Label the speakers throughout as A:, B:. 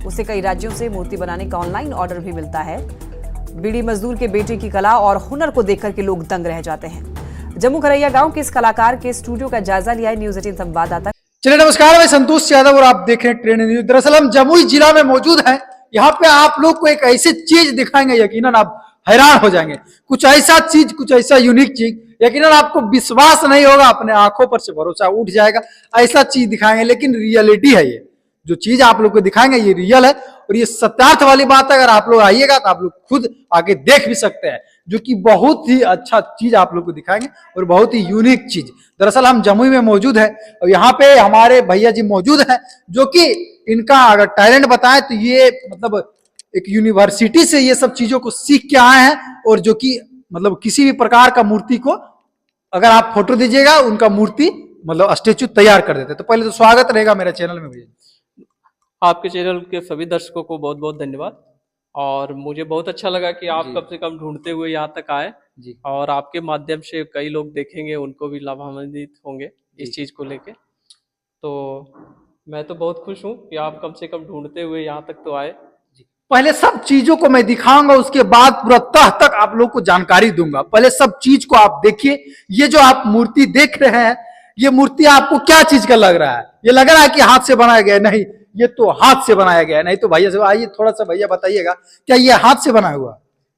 A: उसे कई राज्यों से मूर्ति बनाने का ऑनलाइन ऑर्डर भी मिलता है। बीड़ी मजदूर के बेटे की कला और हुनर को देखकर के लोग दंग रह जाते हैं। जम्मू खरैया गांव के इस कलाकार के स्टूडियो का जायजा लिया है न्यूज 18 संवाददाता।
B: चलिए नमस्कार, मैं संतोष यादव और आप देख रहे हैं ट्रेंड न्यूज। दरअसल हम जमुई जिला में मौजूद हैं। यहाँ पे आप लोग को एक ऐसी चीज दिखाएंगे, यकीनन आप हैरान हो जाएंगे। कुछ ऐसा चीज, कुछ ऐसा यूनिक चीज, यकीनन आपको विश्वास नहीं होगा, अपने आंखों पर से भरोसा उठ जाएगा। ऐसा चीज दिखाएंगे, लेकिन रियलिटी है। ये जो चीज आप लोग को दिखाएंगे ये रियल है और ये सत्यार्थ वाली बात है। अगर आप लोग आइएगा तो आप लोग खुद आके देख भी सकते हैं, जो कि बहुत ही अच्छा चीज आप लोग को दिखाएंगे और बहुत ही यूनिक चीज। दरअसल हम जमुई में मौजूद है और यहाँ पे हमारे भैया जी मौजूद हैं, जो कि इनका अगर टैलेंट बताएं तो ये मतलब एक यूनिवर्सिटी से ये सब चीजों को सीख के आए हैं। और जो कि मतलब किसी भी प्रकार का मूर्ति को अगर आप फोटो दीजिएगा, उनका मूर्ति मतलब स्टेचू तैयार कर देते। तो पहले तो स्वागत रहेगा मेरे चैनल में भैया।
C: आपके चैनल के सभी दर्शकों को बहुत बहुत धन्यवाद। और मुझे बहुत अच्छा लगा कि आप कम से कम ढूंढते हुए यहाँ तक आए
B: जी।
C: और आपके माध्यम से कई लोग देखेंगे, उनको भी लाभान्वित होंगे इस चीज को लेके। तो मैं तो बहुत खुश हूँ कि आप कम से कम ढूंढते हुए यहाँ तक तो आए।
B: पहले सब चीजों को मैं दिखाऊंगा, उसके बाद पूरा तह तक आप लोग को जानकारी दूंगा। पहले सब चीज को आप देखिए। ये जो आप मूर्ति देख रहे हैं, ये मूर्ति आपको क्या चीज का लग रहा है? ये लग रहा है कि हाथ से बनाया गया है? नहीं, ये तो हाथ से बनाया गया है। नहीं तो भैया से आइए, थोड़ा सा भैया बताइएगा, क्या ये हाथ से बना हुआ?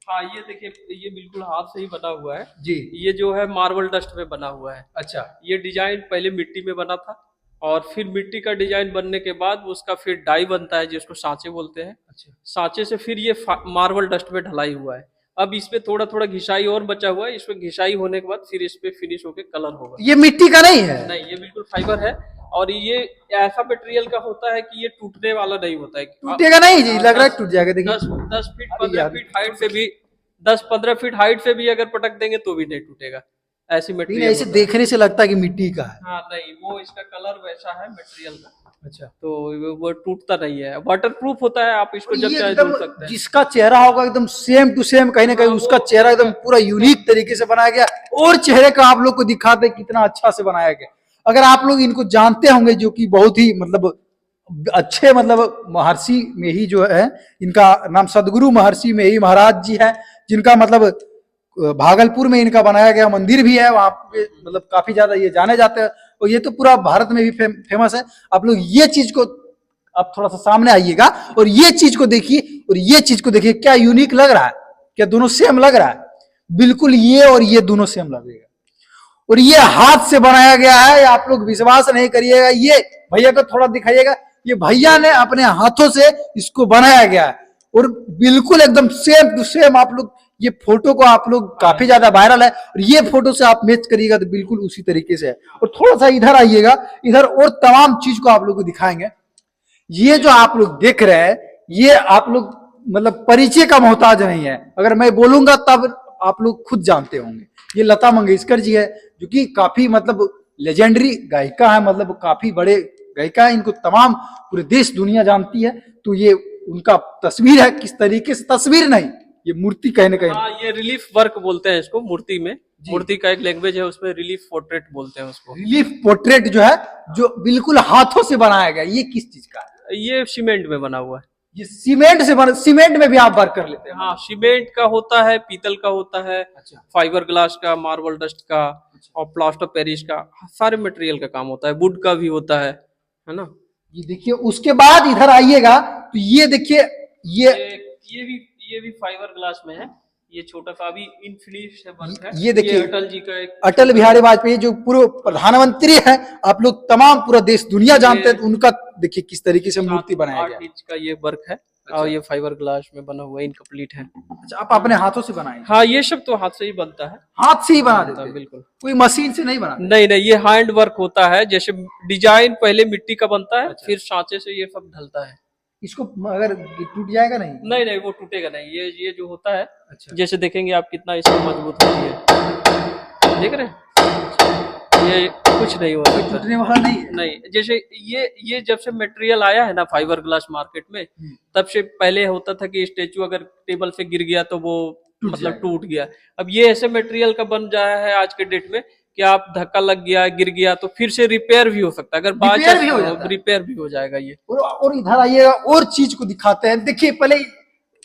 C: हाँ, ये देखिए, ये बिल्कुल हाथ से ही बना हुआ है
B: जी।
C: ये जो है मार्बल डस्ट में बना हुआ है।
B: अच्छा।
C: ये डिजाइन पहले मिट्टी में बना था और फिर मिट्टी का डिजाइन बनने के बाद उसका फिर डाई बनता है, जिसको सांचे बोलते हैं।
B: अच्छा।
C: सांचे से फिर ये मार्बल डस्ट में ढलाई हुआ है। अब इसमें थोड़ा थोड़ा घिसाई और बचा हुआ है। इसमें घिसाई होने के बाद फिर इस पे फिनिश होके कलर होगा।
B: ये मिट्टी का नहीं है?
C: नहीं, ये बिल्कुल फाइबर है और ये ऐसा मटेरियल का होता है कि ये टूटने वाला नहीं होता है।
B: टूटेगा नहीं जी? लग रहा है टूट जाएगा। देखिए
C: 10 फीट 15 फीट हाइट से भी 10-15 फीट हाइट से भी अगर पटक देंगे तो भी नहीं टूटेगा। ऐसी मटेरियल
B: ऐसे देखने से लगता है कि मिट्टी का है।
C: हाँ, नहीं, वो इसका कलर वैसा है मटेरियल का।
B: अच्छा।
C: तो वो टूटता नहीं है, वाटर प्रूफ होता है। आप इसको जब चाहे
B: एकदम
C: धुल सकते हैं।
B: जिसका चेहरा होगा एकदम सेम टू सेम, कहीं ना कहीं उसका चेहरा एकदम पूरा यूनिक तरीके से बनाया गया। और चेहरे का आप लोग को दिखाते कितना अच्छा से बनाया गया। अगर आप लोग इनको जानते होंगे, जो कि बहुत ही मतलब अच्छे मतलब महर्षि में ही जो है, इनका नाम सदगुरु महर्षि में ही महाराज जी है, जिनका मतलब भागलपुर में इनका बनाया गया मंदिर भी है। वहां पे मतलब काफी ज्यादा ये जाने जाते हैं और ये तो पूरा भारत में भी फेमस है। आप लोग ये चीज को आप थोड़ा सा सामने आइएगा और ये चीज को देखिए और ये चीज को देखिए, क्या यूनिक लग रहा है? क्या दोनों सेम लग रहा है? बिल्कुल, ये और ये दोनों सेम लगेगा। और ये हाथ से बनाया गया है, आप लोग विश्वास नहीं करिएगा। ये भैया को थोड़ा दिखाइएगा, ये भैया ने अपने हाथों से इसको बनाया गया है और बिल्कुल एकदम सेम टू सेम। आप लोग ये फोटो को आप लोग काफी ज्यादा वायरल है और ये फोटो से आप मैच करिएगा तो बिल्कुल उसी तरीके से है। और थोड़ा सा इधर आइएगा, इधर और तमाम चीज को आप लोग को दिखाएंगे। ये जो आप लोग देख रहे हैं, ये आप लोग मतलब परिचय का मोहताज नहीं है। अगर मैं बोलूंगा तब आप लोग खुद जानते होंगे। ये लता मंगेशकर जी है, जो कि काफी मतलब लेजेंडरी गायिका है, मतलब काफी बड़े गायिका है। इनको तमाम पूरे देश दुनिया जानती है। तो ये उनका तस्वीर है। किस तरीके से तस्वीर नहीं, ये मूर्ति कहीं ना कहीं।
C: हाँ, ये रिलीफ वर्क बोलते हैं इसको। मूर्ति में, मूर्ति का एक लैंग्वेज है, उसमें रिलीफ पोर्ट्रेट बोलते हैं उसको।
B: रिलीफ पोर्ट्रेट जो है, जो बिल्कुल हाथों से बनाया गया, ये किस चीज का है?
C: ये सीमेंट में बना हुआ है।
B: ये सीमेंट से बना? सीमेंट में भी आप वर्क कर लेते हैं?
C: हाँ, सीमेंट का होता है, पीतल का होता है।
B: अच्छा।
C: फाइबर ग्लास का, मार्बल डस्ट का और प्लास्टर पेरिस का, सारे मटेरियल का काम होता है। वुड का भी होता है ना।
B: ये देखिए, उसके बाद इधर आइएगा तो ये देखिए,
C: ये भी फाइबर ग्लास में है। ये छोटा सा अभी इनफिनिश वर्क है।
B: ये देखिए,
C: अटल जी का एक,
B: अटल बिहारी वाजपेयी जो पूर्व प्रधानमंत्री है, आप लोग तमाम पूरा देश दुनिया जानते हैं। तो उनका देखिए किस तरीके से मूर्ति बनाया गया।
C: 8 इंच का ये वर्क है। और ये फाइबर ग्लास में बना हुआ है, इनकम्प्लीट है।
B: अच्छा, आप अपने हाथों से बनाए?
C: हाँ, ये सब तो हाथ से ही बनता है।
B: हाथ से ही बना देते हैं?
C: बिल्कुल,
B: कोई मशीन से नहीं बना?
C: नहीं, ये हैंड वर्क होता है। जैसे डिजाइन पहले मिट्टी का बनता है। अच्छा। फिर सांचे से ये सब ढलता है।
B: इसको अगर टूट जाएगा नहीं?
C: नहीं, वो टूटेगा नहीं। ये जो होता है।
B: अच्छा।
C: जैसे देखेंगे आप कितना इसमें मजबूत होती है, देख रहे हैं? ये कुछ नहीं होता,
B: टूटने वाला नहीं है?
C: नहीं। जैसे ये जब से मटेरियल आया है ना फाइबर ग्लास मार्केट में, तब से पहले होता था कि स्टेचू अगर टेबल से गिर गया तो वो मतलब टूट गया। अब ये ऐसे मटेरियल का बन जाया है आज के डेट में कि आप धक्का लग गया, गिर गया तो फिर से रिपेयर भी हो सकता है, अगर बाय
B: रिपेयर भी हो जाता
C: चांस
B: है।
C: रिपेयर भी हो जाएगा ये।
B: और इधर आइएगा और चीज को दिखाते हैं। देखिए पहले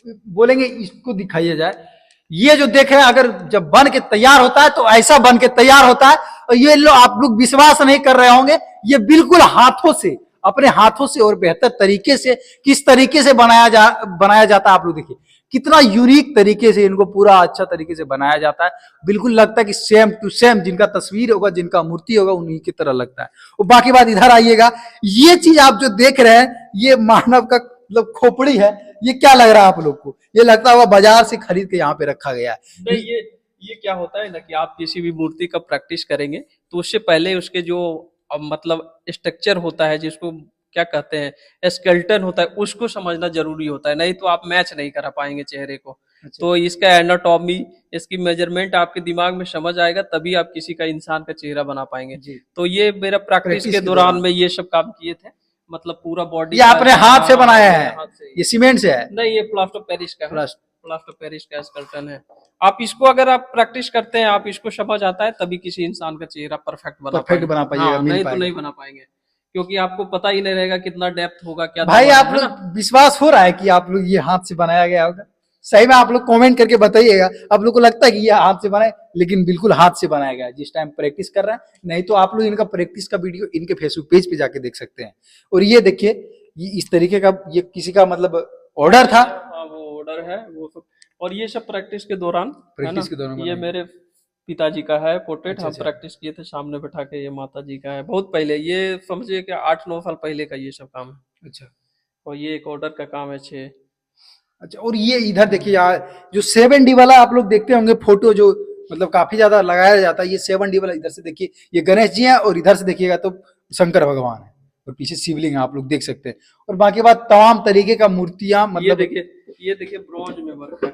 B: बोलेंगे इसको दिखाइए जाए, ये जो देख रहे हैं अगर जब बन के तैयार होता है तो ऐसा बन के तैयार होता है। और ये लो आप लोग विश्वास नहीं कर रहे होंगे, ये बिल्कुल हाथों से, अपने हाथों से और बेहतर तरीके से किस तरीके से बनाया जाता है। आप लोग देखिए कितना यूनिक तरीके से इनको पूरा अच्छा तरीके से बनाया जाता है। बिल्कुल लगता है कि सेम टू सेम जिनका तस्वीर होगा, जिनका मूर्ति होगा, उन्हीं की तरह लगता है। और बाकी बात इधर आइएगा, ये चीज आप जो देख रहे हैं ये मानव का मतलब खोपड़ी है। ये क्या लग रहा है आप लोग को? ये लगता होगा बाजार से खरीद के यहाँ पे रखा गया है।
C: नहीं, ये क्या होता है ना कि आप किसी भी मूर्ति का प्रैक्टिस करेंगे तो उससे पहले उसके जो मतलब स्ट्रक्चर होता है, जिसको क्या कहते हैं स्केलेटन होता है, उसको समझना जरूरी होता है, नहीं तो आप मैच नहीं करा पाएंगे चेहरे को। तो इसका एनाटॉमी, इसकी मेजरमेंट आपके दिमाग में समझ आएगा, तभी आप किसी का इंसान का चेहरा बना पाएंगे। तो ये मेरा प्रैक्टिस के दौरान में ये सब काम किए थे, मतलब पूरा बॉडी।
B: ये आपने हाथ से बनाया है? ये सीमेंट से है?
C: नहीं, ये प्लास्टर पेरिस का है, प्लास्टर पेरिस का स्केलेटन है। आप इसको अगर आप प्रैक्टिस करते हैं, आप इसको समझ आता है, तभी किसी इंसान का चेहरा परफेक्ट बना
B: पाइएगा।
C: हाँ, नहीं तो नहीं बना पाएंगे, क्योंकि आपको पता ही नहीं रहेगा कितना डेप्थ होगा, क्या।
B: भाई आप लोग विश्वास हो रहा है कि आप लोग ये हाथ से बनाया गया होगा? सही में आप लोग कमेंट करके बताइएगा, आप लोग को लगता है कि ये हाथ से बनाए? लेकिन बिल्कुल हाथ से बनाया गया है, जिस टाइम प्रैक्टिस कर रहे हैं। नहीं तो आप लोग इनका प्रैक्टिस का वीडियो इनके फेसबुक पेज पे जाके देख सकते हैं। और ये देखिए ये इस तरीके का, ये किसी का मतलब ऑर्डर था।
C: हाँ, वो ऑर्डर है वो सब। और ये सब प्रैक्टिस के दौरान, ये मेरे पिताजी का है पोर्ट्रेट। हम प्रैक्टिस किए थे सामने बैठा के। ये माता जी का है, बहुत पहले, ये समझिए कि 8-9 साल पहले का ये सब काम है।
B: अच्छा।
C: और ये एक ऑर्डर का काम है 6।
B: अच्छा। और ये इधर देखिए यार, जो 7D वाला आप लोग देखते होंगे फोटो, जो मतलब काफी ज्यादा लगाया जाता है, ये 7D वाला। इधर से देखिए ये गणेश जी हैं, और इधर से देखिएगा तो शंकर भगवान है, और पीछे शिवलिंग है, आप लोग देख सकते हैं। और बाकी बात तमाम तरीके का मूर्तियां, मतलब
C: ये देखिए ब्रोंज में वर्क है।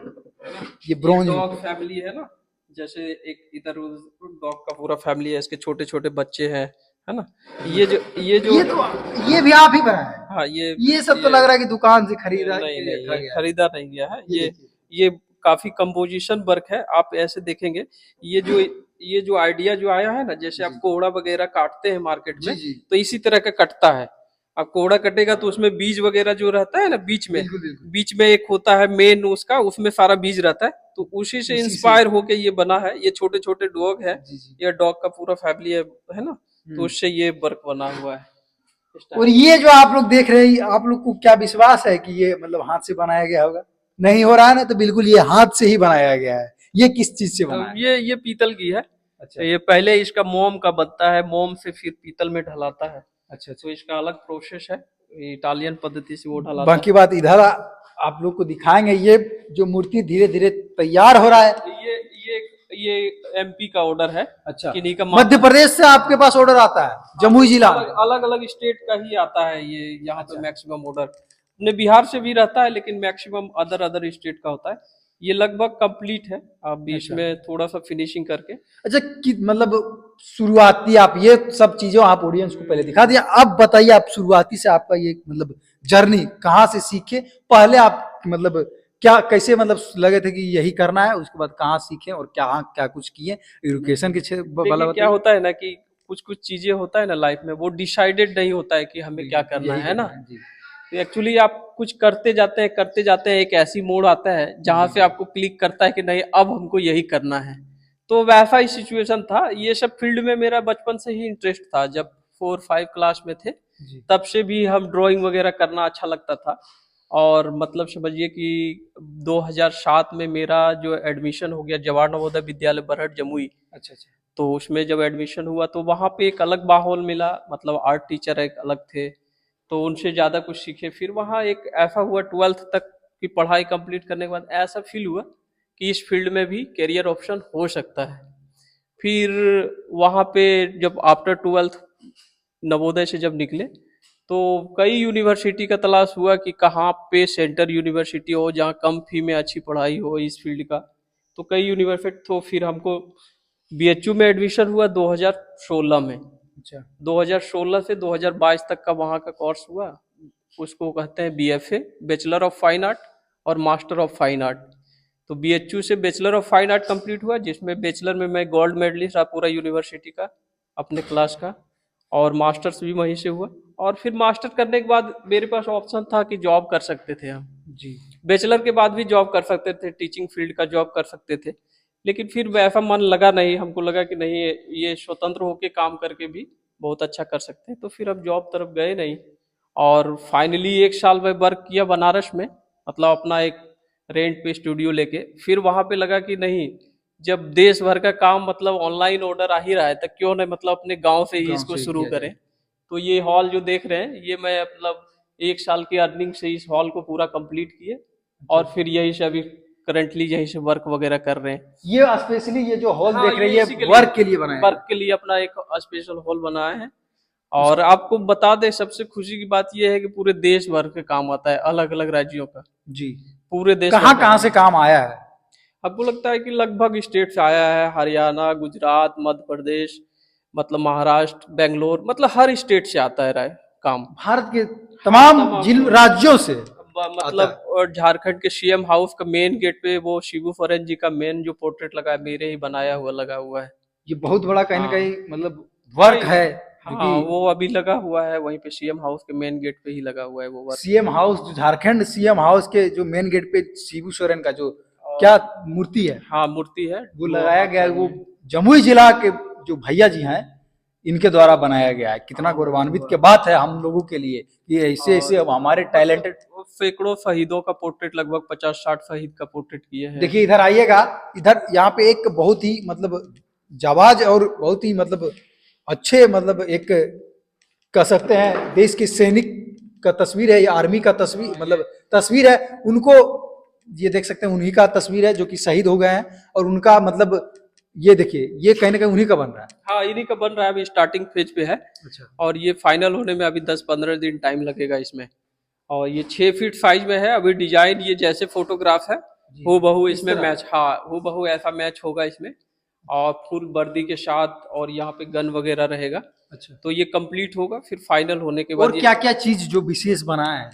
B: ये ब्रोंज
C: डॉग फैमिली है ना, जैसे एक इधर डॉग का पूरा फैमिली है, इसके छोटे छोटे बच्चे हैं, है ना। ये
B: ये भी आप ही बनाया है?
C: हाँ,
B: ये सब तो लग रहा है कि दुकान से खरीदा।
C: नहीं, खरीदा नहीं गया है। ये काफी कंपोजिशन वर्क है। आप ऐसे देखेंगे, ये जो आइडिया जो आया है ना, जैसे आप कोड़ा वगैरह काटते हैं मार्केट में, तो इसी तरह का कटता है। अब कोड़ा कटेगा तो उसमें बीज वगैरह जो रहता है ना, बीच में एक होता है मेन उसका, उसमें सारा बीज रहता है, तो उसी से इंस्पायर होके ये बना है। ये छोटे छोटे डॉग है, ये डॉग का पूरा फैमिली है ना, तो उससे ये वर्क बना हुआ है।
B: और ये जो आप लोग देख रहे हैं, आप लोग को क्या विश्वास है कि ये मतलब हाथ से बनाया गया होगा? नहीं हो रहा है ना, तो बिल्कुल ये हाथ से ही बनाया गया है। ये किस चीज से बना है?
C: ये पीतल की है।
B: अच्छा।
C: ये पहले इसका मोम का बनता है, मोम से फिर पीतल में ढलाता है।
B: अच्छा।
C: तो इसका अलग प्रोसेस है, इटालियन पद्धति से वो ढलाता है।
B: बाकी बात इधर आप लोग को दिखाएंगे, ये जो मूर्ति धीरे धीरे तैयार हो रहा है।
C: ये MP का ऑर्डर है।
B: अच्छा।
C: किन्हीं का
B: मध्य प्रदेश से आपके पास ऑर्डर आता है? जमुई जिला
C: अलग अलग स्टेट का ही आता है ये, यहाँ पे मैक्सिमम ऑर्डर अपने बिहार से भी रहता है, लेकिन मैक्सिमम अदर स्टेट का होता है। ये लगभग कंप्लीट है, अब बीच में थोड़ा सा फिनिशिंग करके।
B: अच्छा, मतलब शुरुआती आप ये सब चीजों आप ऑडियंस को पहले दिखा दिया, अब बताइए आप शुरुआती से आपका ये मतलब जर्नी कहाँ से सीखे? पहले आप मतलब क्या कैसे मतलब लगे थे कि यही करना है, उसके बाद कहाँ सीखे और क्या कुछ किए एजुकेशन के वाला?
C: क्या होता है ना कि कुछ चीजें होता है ना लाइफ में, वो डिसाइडेड नहीं होता है कि हमें क्या करना है ना। तो एक्चुअली आप कुछ करते जाते हैं, एक ऐसी मोड़ आता है जहां से आपको क्लिक करता है कि नहीं, अब हमको यही करना है। तो वैसा ही सिचुएशन था। ये सब फील्ड में मेरा बचपन से ही इंटरेस्ट था। जब 4-5 क्लास में थे, तब से भी हम ड्राइंग वगैरह करना अच्छा लगता था। और मतलब समझिए कि 2007 में मेरा जो एडमिशन हो गया जवाहर नवोदय विद्यालय बरहट जमुई। अच्छा। तो उसमें जब एडमिशन हुआ तो वहाँ पे एक अलग माहौल मिला, मतलब आर्ट टीचर एक अलग थे, तो उनसे ज़्यादा कुछ सीखे। फिर वहाँ एक ऐसा हुआ 12th तक की पढ़ाई कंप्लीट करने के बाद ऐसा फील हुआ कि इस फील्ड में भी करियर ऑप्शन हो सकता है। फिर वहाँ पे जब आफ्टर 12th नवोदय से जब निकले, तो कई यूनिवर्सिटी का तलाश हुआ कि कहाँ पे सेंटर यूनिवर्सिटी हो जहाँ कम फी में अच्छी पढ़ाई हो इस फील्ड का। तो कई यूनिवर्सिटी, तो फिर हमको BHU में एडमिशन हुआ 2016 में। अच्छा। 2016 से 2022 तक का वहाँ का कोर्स हुआ, उसको कहते हैं BFA, bachelor of fine art और मास्टर ऑफ फाइन आर्ट। तो BHU से bachelor of fine art complete हुआ, जिसमें बैचलर में मैं गोल्ड मेडलिस्ट रहा पूरा यूनिवर्सिटी का अपने क्लास का, और मास्टर्स भी वहीं से हुआ। और फिर मास्टर करने के बाद मेरे पास ऑप्शन था कि जॉब कर सकते थे हम
B: जी।
C: बैचलर के बाद भी जॉब कर सकते थे, टीचिंग फील्ड का जॉब कर सकते थे, लेकिन फिर वैसा मन लगा नहीं, हमको लगा कि नहीं ये स्वतंत्र होके काम करके भी बहुत अच्छा कर सकते हैं, तो फिर अब जॉब तरफ गए नहीं। और फाइनली 1 साल में वर्क किया बनारस में, मतलब अपना एक रेंट पे स्टूडियो लेके। फिर वहाँ पे लगा कि नहीं, जब देश भर का काम मतलब ऑनलाइन ऑर्डर आ ही रहा है, तो क्यों नहीं मतलब अपने गांव से ही
B: गाँव
C: इसको
B: से
C: शुरू
B: किया
C: करें। तो ये हॉल जो देख रहे हैं, ये मैं मतलब 1 साल की अर्निंग से इस हॉल को पूरा कंप्लीट किए, और फिर यही से अभी करंटली यहीं से वर्क वगैरह कर रहे हैं।
B: ये स्पेशली ये जो हॉल
C: हाँ,
B: देख रहे
C: ये
B: हैं
C: इसी के
B: ये वर्क के लिए बनाया है।
C: वर्क के लिए अपना एक स्पेशल हॉल बनाया है। और आपको बता दें, सबसे खुशी की बात यह है कि पूरे देश भर के काम आता है, अलग अलग राज्यों का,
B: जी।
C: पूरे देश
B: कहाँ
C: भर
B: कहाँ से काम आया है?
C: आपको लगता है कि लगभग स्टेट से आया है, हरियाणा, गुजरात, मध्य प्रदेश, मतलब महाराष्ट्र, बेंगलोर, मतलब हर स्टेट से आता है काम।
B: भारत के तमाम राज्यों से
C: मतलब और झारखंड के CM हाउस का मेन गेट पे वो शिबू सोरेन जी का मेन जो पोर्ट्रेट लगा है, मेरे ही बनाया हुआ लगा हुआ है।
B: ये बहुत बड़ा कहीं ना
C: हाँ।
B: कहीं मतलब वर्क है,
C: हाँ,
B: क्योंकि
C: वो अभी लगा हुआ है वहीं पे CM हाउस के मेन गेट पे ही लगा हुआ है वो वर्क।
B: सीएम हाउस, जो झारखंड सीएम हाउस के जो मेन गेट पे शिबू सोरेन का जो क्या मूर्ति है,
C: हाँ, मूर्ति है
B: वो लगाया गया है। वो जमुई जिला के जो भैया जी हैं, इनके द्वारा बनाया गया है। कितना गौरवान्वित की बात है हम लोगों के लिए कि ऐसे ऐसे अब हमारे टैलेंटेड
C: सैकड़ों शहीदों का पोर्ट्रेट, लगभग 50-60 शहीद का पोर्ट्रेट किए हैं।
B: देखिए इधर आइएगा, इधर यहाँ पे एक बहुत ही मतलब जाबाज और बहुत ही मतलब अच्छे मतलब एक कह सकते हैं देश के सैनिक का तस्वीर है, या आर्मी का तस्वीर मतलब तस्वीर है। उनको ये देख सकते हैं, उन्हीं का तस्वीर है जो कि शहीद हो गए हैं, और उनका मतलब ये देखिए, ये कहीं ना कहीं उन्हीं का बन रहा है।
C: हाँ, इन्हीं का बन रहा है, अभी स्टार्टिंग फेज पे है।
B: अच्छा।
C: और ये फाइनल होने में अभी 10-15 दिन टाइम लगेगा इसमें। और ये 6 फीट साइज में है। अभी डिजाइन ये जैसे फोटोग्राफ है हूबहू इसमें मैच, हाँ हूबहू ऐसा मैच होगा इसमें, और फुल वर्दी के साथ, और यहाँ पे गन वगैरह रहेगा।
B: अच्छा।
C: तो ये कंप्लीट होगा, फिर फाइनल होने के बाद
B: और क्या क्या चीज जो विशेष बना है?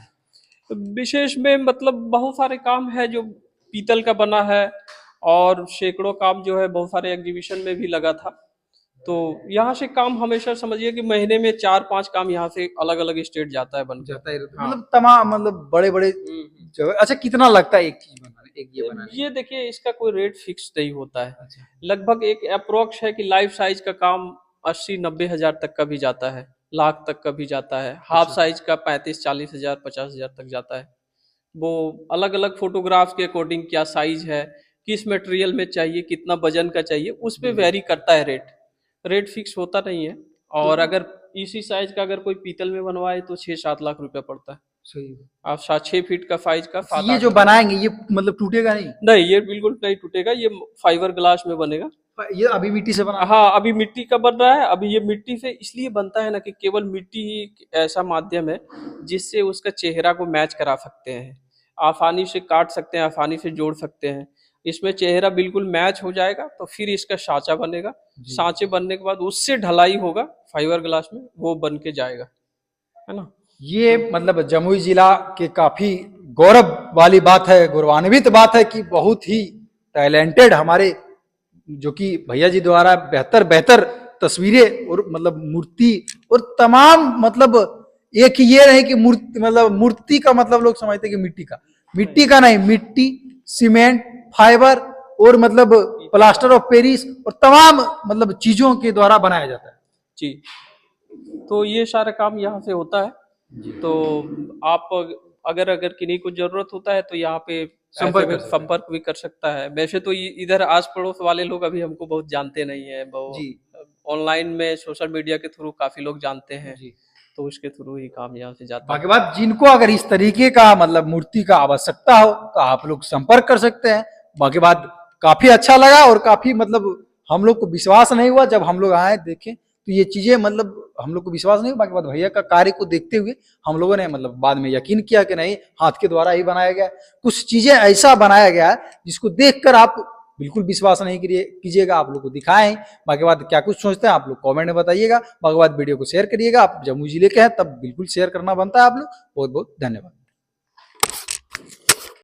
C: विशेष में मतलब बहुत सारे काम है जो पीतल का बना है, और सैकड़ों काम जो है बहुत सारे एग्जीबिशन में भी लगा था। तो यहाँ से काम हमेशा समझिए कि महीने में 4-5 काम यहाँ से अलग अलग स्टेट जाता है बन
B: जाता है,
C: हाँ।
B: मतलब तमाम मतलब बड़े बड़े जगह। अच्छा, कितना लगता है एक चीज बनाने, एक ये बनाने?
C: ये देखिए, इसका कोई रेट फिक्स नहीं होता है।
B: अच्छा।
C: लगभग एक अप्रोक्स है कि लाइफ साइज का काम 80-90 हजार तक का भी जाता है, लाख तक का भी जाता है। हाफ साइज का 35-40 हजार, 50 हजार तक जाता है। वो अलग अलग फोटोग्राफ के अकॉर्डिंग क्या साइज है, किस मटेरियल में चाहिए, कितना वजन का चाहिए, उस पे वेरी करता है रेट फिक्स होता नहीं है। और अगर इसी साइज का अगर कोई पीतल में बनवाए तो 6-7 लाख रुपया पड़ता है।
B: सही।
C: आप 6 फीट का साइज का
B: ये जो बनाएंगे ये मतलब टूटेगा नहीं?
C: नहीं, ये बिल्कुल नहीं टूटेगा, ये फाइबर ग्लास में बनेगा।
B: ये अभी मिट्टी से बना?
C: हाँ, अभी मिट्टी का बन रहा है। अभी ये मिट्टी से इसलिए बनता है ना कि केवल मिट्टी ही एक ऐसा माध्यम है जिससे उसका चेहरा को मैच करा सकते हैं, आसानी से काट सकते हैं, आसानी से जोड़ सकते हैं। इसमें चेहरा बिल्कुल मैच हो जाएगा, तो फिर इसका सांचा बनेगा। सांचे बनने के बाद उससे ढलाई होगा फाइबर ग्लास में, वो बन के जाएगा, है ना।
B: ये मतलब जमुई जिला के काफी गौरव वाली बात है, गौरवान्वित बात है कि बहुत ही टैलेंटेड हमारे जो कि भैया जी द्वारा बेहतर तस्वीरें और मतलब मूर्ति और तमाम मतलब एक ये नहीं कि मूर्ति मतलब मूर्ति का मतलब लोग समझते हैं कि मिट्टी का नहीं, मिट्टी, सीमेंट, फाइबर और मतलब प्लास्टर ऑफ पेरिस और तमाम मतलब चीजों के द्वारा बनाया जाता है
C: जी। तो ये सारा काम यहाँ से होता है। तो आप अगर किन्हीं को जरूरत होता है तो यहाँ पे संपर्क भी कर सकता है। वैसे तो इधर आस पड़ोस वाले लोग अभी हमको बहुत जानते नहीं है, ऑनलाइन में सोशल मीडिया के थ्रू काफी लोग जानते हैं, तो उसके थ्रू ही काम यहाँ से जाता है।
B: बाकी बात, जिनको अगर इस तरीके का मतलब मूर्ति का आवश्यकता हो तो आप लोग संपर्क कर सकते हैं। बाकी बात काफी अच्छा लगा और काफी मतलब हम लोग को विश्वास नहीं हुआ जब हम लोग आए देखे तो ये चीजें मतलब हम लोग को विश्वास नहीं हुआ। बाकी बात भैया का कार्य को देखते हुए हम लोगों ने मतलब बाद में यकीन किया कि नहीं, हाथ के द्वारा ही बनाया गया। कुछ चीजें ऐसा बनाया गया है जिसको देखकर आप बिल्कुल विश्वास नहीं कीजिएगा, आप लोग को दिखाएं। बाकी बात क्या कुछ सोचते हैं आप लोग कमेंट में बताइएगा। बाकी बात वीडियो को शेयर करिएगा। आप जमुई जिले के हैं तब बिल्कुल शेयर करना बनता है आप लोग। बहुत बहुत धन्यवाद।